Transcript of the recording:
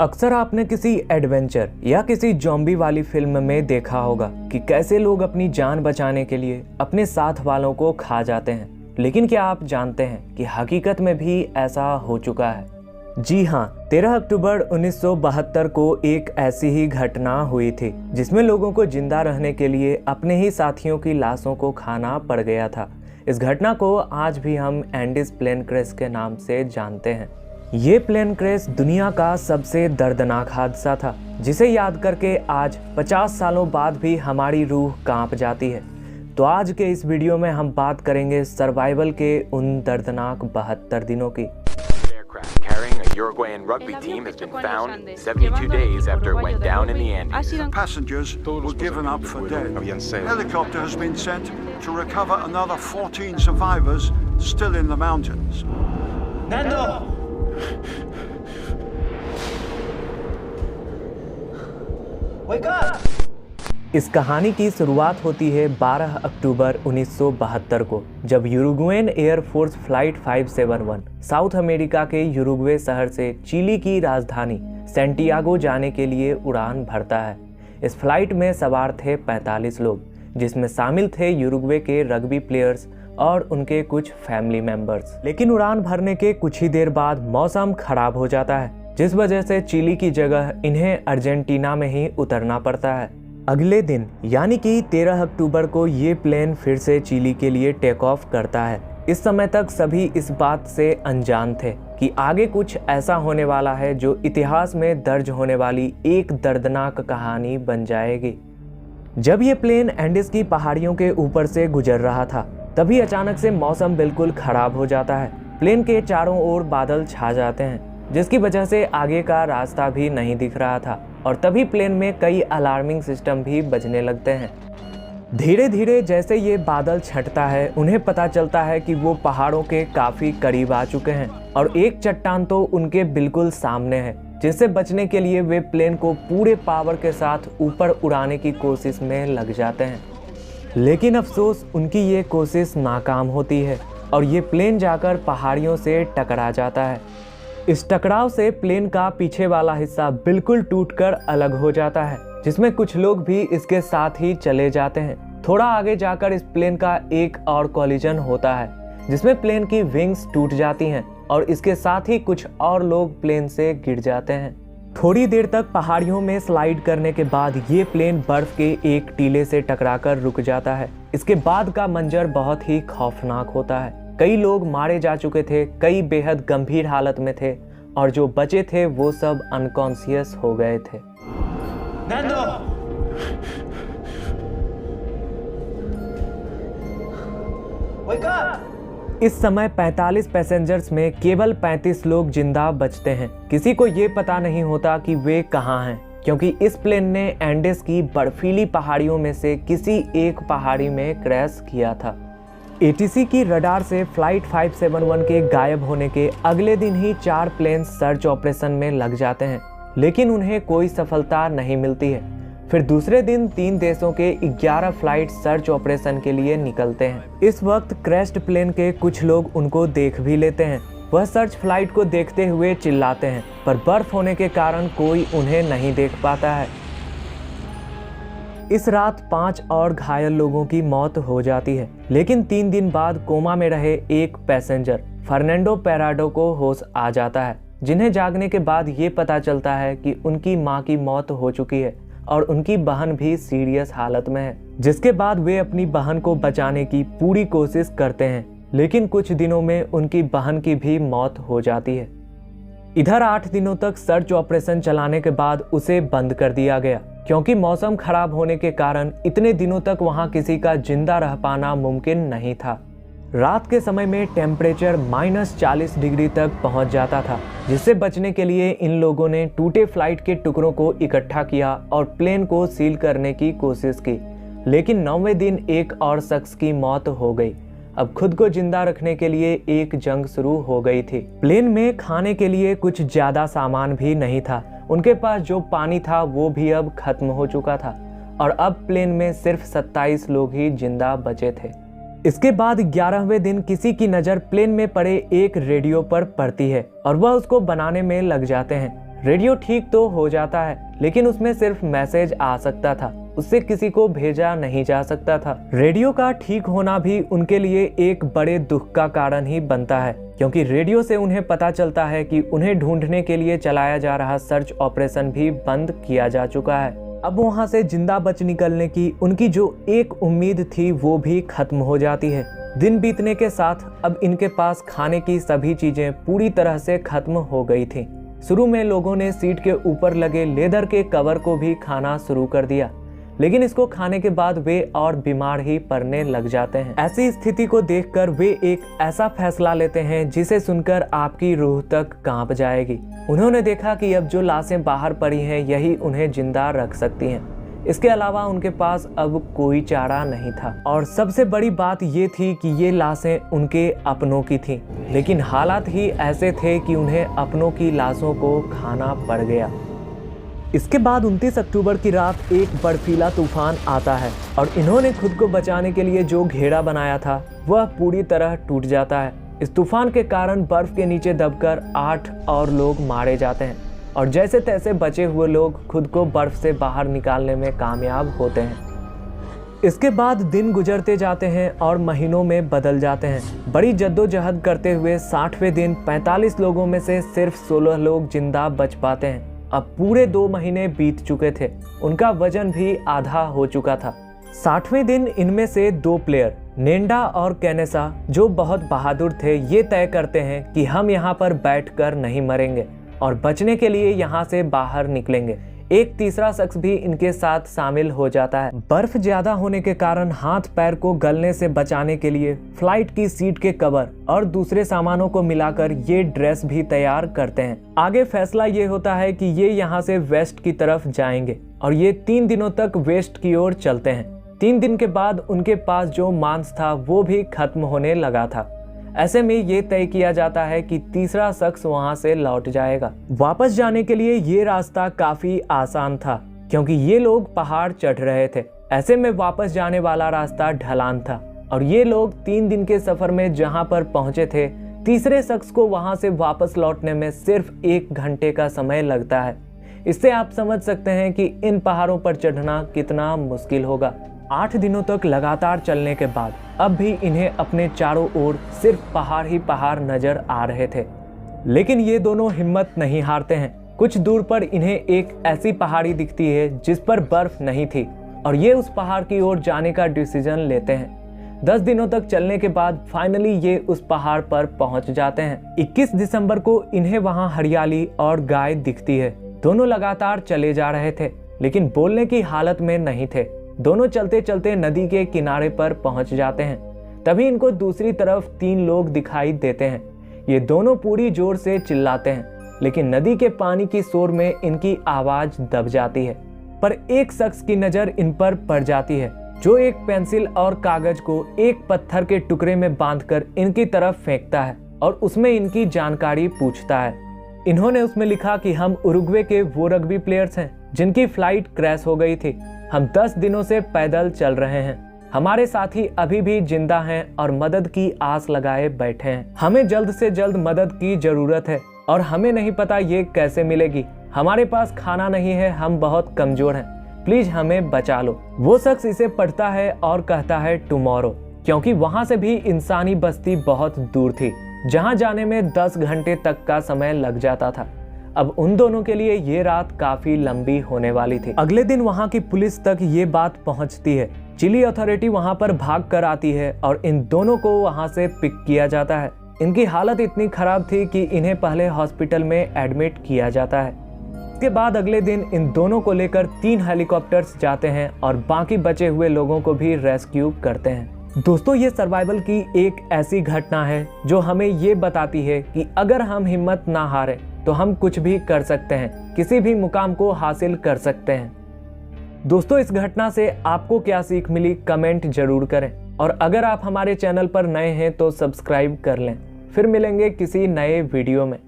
अक्सर आपने किसी एडवेंचर या किसी जॉम्बी वाली फिल्म में देखा होगा कि कैसे लोग अपनी जान बचाने के लिए अपने साथ वालों को खा जाते हैं। लेकिन क्या आप जानते हैं कि हकीकत में भी ऐसा हो चुका है? जी हाँ, 13 अक्टूबर 1972 को एक ऐसी ही घटना हुई थी जिसमें लोगों को जिंदा रहने के लिए अपने ही साथियों की लाशों को खाना पड़ गया था। इस घटना को आज भी हम एंडीज प्लेन क्रैश के नाम से जानते हैं। ये प्लेन क्रैश दुनिया का सबसे दर्दनाक हादसा था जिसे याद करके आज 50 सालों बाद भी हमारी रूह कांप जाती है। तो आज के इस वीडियो में हम बात करेंगे सर्वाइवल के उन दर्दनाक 72 दिनों की। Carrying a Uruguayan rugby team has been found 72 days after it went down in the Andes. Passengers were given up for dead. Helicopter has been sent to recover another 14 survivors still in the mountains. Nando! Wake up! इस कहानी की शुरुआत होती है 12 अक्टूबर 1972 को, जब यूरुग्वेन air force flight 571 south America के यूरुग्वे शहर से चिली की राजधानी सैंटियागो जाने के लिए उड़ान भरता है। इस फ्लाइट में सवार थे 45 लोग, जिसमें शामिल थे यूरुग्वे के रग्बी प्लेयर्स और उनके कुछ फैमिली मेंबर्स। लेकिन उड़ान भरने के कुछ ही देर बाद मौसम खराब हो जाता है, जिस वजह से चिली की जगह इन्हें अर्जेंटीना में ही उतरना पड़ता है। अगले दिन यानी कि 13 अक्टूबर को ये प्लेन फिर से चिली के लिए टेक ऑफ करता है। इस समय तक सभी इस बात से अनजान थे कि आगे कुछ ऐसा होने वाला है जो इतिहास में दर्ज होने वाली एक दर्दनाक कहानी बन जाएगी। जब ये प्लेन एंडीज की पहाड़ियों के ऊपर से गुजर रहा था, तभी अचानक से मौसम बिल्कुल खराब हो जाता है। प्लेन के चारों ओर बादल छा जाते हैं, जिसकी वजह से आगे का रास्ता भी नहीं दिख रहा था और तभी प्लेन में कई अलार्मिंग सिस्टम भी बजने लगते हैं। धीरे धीरे जैसे ये बादल छंटता है, उन्हें पता चलता है कि वो पहाड़ों के काफ़ी करीब आ चुके हैं और एक चट्टान तो उनके बिल्कुल सामने है, जिससे बचने के लिए वे प्लेन को पूरे पावर के साथ ऊपर उड़ाने की कोशिश में लग जाते हैं। लेकिन अफसोस, उनकी ये कोशिश नाकाम होती है और ये प्लेन जाकर पहाड़ियों से टकरा जाता है। इस टकराव से प्लेन का पीछे वाला हिस्सा बिल्कुल टूटकर अलग हो जाता है, जिसमें कुछ लोग भी इसके साथ ही चले जाते हैं। थोड़ा आगे जाकर इस प्लेन का एक और कॉलिजन होता है, जिसमें प्लेन की विंग्स टूट जाती हैं और इसके साथ ही कुछ और लोग प्लेन से गिर जाते हैं। थोड़ी देर तक पहाड़ियों में स्लाइड करने के बाद ये प्लेन बर्फ के एक टीले से टकराकर रुक जाता है। इसके बाद का मंजर बहुत ही खौफनाक होता है। कई लोग मारे जा चुके थे, कई बेहद गंभीर हालत में थे और जो बचे थे वो सब अनकॉन्शियस हो गए थे। Nando! Wake up! इस समय 45 पैसेंजर्स में केवल 35 लोग जिंदा बचते हैं। किसी को ये पता नहीं होता कि वे कहाँ हैं, क्योंकि इस प्लेन ने एंडीज की बर्फीली पहाड़ियों में से किसी एक पहाड़ी में क्रैश किया था। एटीसी की रडार से फ्लाइट 571 के गायब होने के अगले दिन ही 4 प्लेन सर्च ऑपरेशन में लग जाते हैं, लेकिन उन्हें कोई सफलता नहीं मिलती है। फिर दूसरे दिन 3 देशों के 11 फ्लाइट सर्च ऑपरेशन के लिए निकलते हैं। इस वक्त क्रैश्ड प्लेन के कुछ लोग उनको देख भी लेते हैं। वह सर्च फ्लाइट को देखते हुए चिल्लाते हैं, पर बर्फ होने के कारण कोई उन्हें नहीं देख पाता है। इस रात 5 और घायल लोगों की मौत हो जाती है, लेकिन 3 दिन बाद कोमा में रहे एक पैसेंजर फर्नांडो पेराडो को होश आ जाता है, जिन्हें जागने के बाद ये पता चलता है कि उनकी मां की मौत हो चुकी है और उनकी बहन भी सीरियस हालत में है। जिसके बाद वे अपनी बहन को बचाने की पूरी कोशिश करते हैं, लेकिन कुछ दिनों में उनकी बहन की भी मौत हो जाती है। इधर 8 दिनों तक सर्च ऑपरेशन चलाने के बाद उसे बंद कर दिया गया, क्योंकि मौसम खराब होने के कारण इतने दिनों तक वहां किसी का जिंदा रह पाना मुमकिन नहीं था। रात के समय में टेम्परेचर -40 डिग्री तक पहुंच जाता था, जिससे बचने के लिए इन लोगों ने टूटे फ्लाइट के टुकड़ों को इकट्ठा किया और प्लेन को सील करने की कोशिश की। लेकिन 9वें दिन एक और शख्स की मौत हो गई। अब खुद को जिंदा रखने के लिए एक जंग शुरू हो गई थी। प्लेन में खाने के लिए कुछ ज्यादा सामान भी नहीं था। उनके पास जो पानी था वो भी अब खत्म हो चुका था और अब प्लेन में सिर्फ 27 लोग ही जिंदा बचे थे। इसके बाद 11वें दिन किसी की नज़र प्लेन में पड़े एक रेडियो पर पड़ती है और वह उसको बनाने में लग जाते हैं। रेडियो ठीक तो हो जाता है, लेकिन उसमें सिर्फ मैसेज आ सकता था, उससे किसी को भेजा नहीं जा सकता था। रेडियो का ठीक होना भी उनके लिए एक बड़े दुख का कारण ही बनता है, क्योंकि रेडियो से उन्हें पता चलता है कि उन्हें ढूंढने के लिए चलाया जा रहा सर्च ऑपरेशन भी बंद किया जा चुका है। अब वहां से जिंदा बच निकलने की उनकी जो एक उम्मीद थी वो भी खत्म हो जाती है। दिन बीतने के साथ अब इनके पास खाने की सभी चीजें पूरी तरह से खत्म हो गई थी। शुरू में लोगों ने सीट के ऊपर लगे लेदर के कवर को भी खाना शुरू कर दिया, लेकिन इसको खाने के बाद वे और बीमार ही पड़ने लग जाते हैं। ऐसी स्थिति को देखकर वे एक ऐसा फैसला लेते हैं जिसे सुनकर आपकी रूह तक कांप जाएगी। उन्होंने देखा कि अब जो लाशें बाहर पड़ी हैं यही उन्हें जिंदा रख सकती हैं। इसके अलावा उनके पास अब कोई चारा नहीं था, और सबसे बड़ी बात ये थी कि ये लाशें उनके अपनों की थीं, लेकिन हालात ही ऐसे थे कि उन्हें अपनों की लाशों को खाना पड़ गया। इसके बाद 29 अक्टूबर की रात एक बर्फीला तूफान आता है और इन्होंने खुद को बचाने के लिए जो घेरा बनाया था वह पूरी तरह टूट जाता है। इस तूफान के कारण बर्फ के नीचे दबकर 8 और लोग मारे जाते हैं, और जैसे तैसे बचे हुए लोग खुद को बर्फ से बाहर निकालने में कामयाब होते हैं। इसके बाद दिन गुजरते जाते हैं और महीनों में बदल जाते हैं। बड़ी जद्दोजहद करते हुए 60वें दिन 45 लोगों में से सिर्फ 16 लोग जिंदा बच पाते हैं। अब पूरे 2 महीने बीत चुके थे, उनका वजन भी आधा हो चुका था। 60वें दिन इनमें से 2 प्लेयर नेंडा और कैनेसा, जो बहुत बहादुर थे, ये तय करते हैं कि हम यहाँ पर बैठकर नहीं मरेंगे और बचने के लिए यहाँ से बाहर निकलेंगे। एक तीसरा शख्स भी इनके साथ शामिल हो जाता है। बर्फ ज्यादा होने के कारण हाथ पैर को गलने से बचाने के लिए फ्लाइट की सीट के कवर और दूसरे सामानों को मिलाकर ये ड्रेस भी तैयार करते हैं। आगे फैसला ये होता है कि ये यहाँ से वेस्ट की तरफ जाएंगे और ये 3 दिनों तक वेस्ट की ओर चलते हैं। 3 दिन के बाद उनके पास जो मांस था वो भी खत्म होने लगा था। ऐसे में ये तय किया जाता है कि तीसरा शख्स वहां से लौट जाएगा। वापस जाने के लिए ये रास्ता काफी आसान था, क्योंकि ये लोग पहाड़ चढ़ रहे थे। ऐसे में वापस जाने वाला रास्ता ढलान था, और ये लोग 3 दिन के सफर में जहां पर पहुंचे थे, तीसरे शख्स को वहां से वापस लौटने में सिर्फ 1 घंटे का समय लगता है। इससे आप समझ सकते हैं कि इन पहाड़ों पर चढ़ना कितना मुश्किल होगा। 8 दिनों तक लगातार चलने के बाद अब भी इन्हें अपने चारों ओर सिर्फ पहाड़ ही पहाड़ नजर आ रहे थे, लेकिन ये दोनों हिम्मत नहीं हारते हैं। कुछ दूर पर इन्हें एक ऐसी पहाड़ी दिखती है जिस पर बर्फ नहीं थी, और ये उस पहाड़ की ओर जाने का डिसीजन लेते हैं। 10 दिनों तक चलने के बाद फाइनली ये उस पहाड़ पर पहुंच जाते हैं। 21 दिसंबर को इन्हें वहां हरियाली और गाय दिखती है। दोनों लगातार चले जा रहे थे, लेकिन बोलने की हालत में नहीं थे। दोनों चलते चलते नदी के किनारे पर पहुंच जाते हैं। तभी इनको दूसरी तरफ 3 लोग दिखाई देते हैं। ये दोनों पूरी जोर से चिल्लाते हैं, लेकिन नदी के पानी की शोर में इनकी आवाज दब जाती है। पर एक शख्स की नजर इन पर पड़ जाती है, जो एक पेंसिल और कागज को एक पत्थर के टुकड़े में बांधकर इनकी तरफ फेंकता है और उसमें इनकी जानकारी पूछता है। इन्होंने उसमें लिखा कि हम उरुग्वे के वो रग्बी प्लेयर्स हैं जिनकी फ्लाइट क्रैश हो गई थी। हम 10 दिनों से पैदल चल रहे हैं। हमारे साथी अभी भी जिंदा हैं और मदद की आस लगाए बैठे हैं। हमें जल्द से जल्द मदद की जरूरत है और हमें नहीं पता ये कैसे मिलेगी। हमारे पास खाना नहीं है, हम बहुत कमजोर हैं, प्लीज हमें बचा लो। वो शख्स इसे पढ़ता है और कहता है टुमारो, क्योंकि वहां से भी इंसानी बस्ती बहुत दूर थी, जहां जाने में 10 घंटे तक का समय लग जाता था। अब उन दोनों के लिए ये रात काफी लंबी होने वाली थी। अगले दिन वहां की पुलिस तक ये बात पहुंचती है। चिली अथॉरिटी वहां पर भाग कर आती है और इन दोनों को वहां से पिक किया जाता है। इनकी हालत इतनी खराब थी कि इन्हें पहले हॉस्पिटल में एडमिट किया जाता है। इसके बाद अगले दिन इन दोनों को लेकर 3 हेलीकॉप्टर्स जाते हैं और बाकी बचे हुए लोगों को भी रेस्क्यू करते हैं। दोस्तों, ये सर्वाइवल की एक ऐसी घटना है जो हमें ये बताती है कि अगर हम हिम्मत ना हारें तो हम कुछ भी कर सकते हैं, किसी भी मुकाम को हासिल कर सकते हैं। दोस्तों, इस घटना से आपको क्या सीख मिली कमेंट जरूर करें, और अगर आप हमारे चैनल पर नए हैं तो सब्सक्राइब कर लें। फिर मिलेंगे किसी नए वीडियो में।